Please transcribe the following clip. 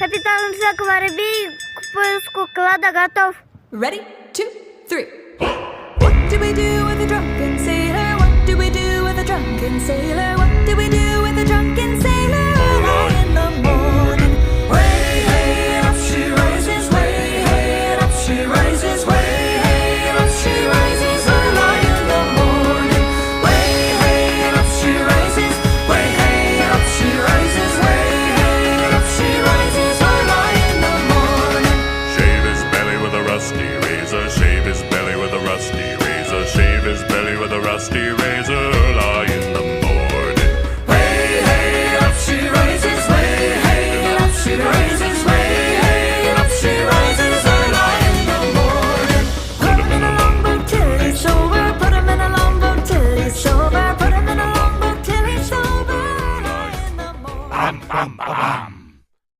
Капитан Джек Воробей к поиску клада готов. Ready, 2, 3. What do we do with a drunken sailor? What do we do with a drunken sailor? What do we do with a drunken sailor? Early in the morning. Way, hey, up she rises. Way, hey, up she rises. Way, hey, up she rises. Early in the morning. Way, hey, up she rises. Way, hey, up she rises. Way, hey, up she rises. Early in the morning. Shave his belly with a rusty razor. Shave his belly with a rusty razor. Shave his belly with a rusty razor. Early in the morning. Way, hey, up she rises. Way, hey, up she rises.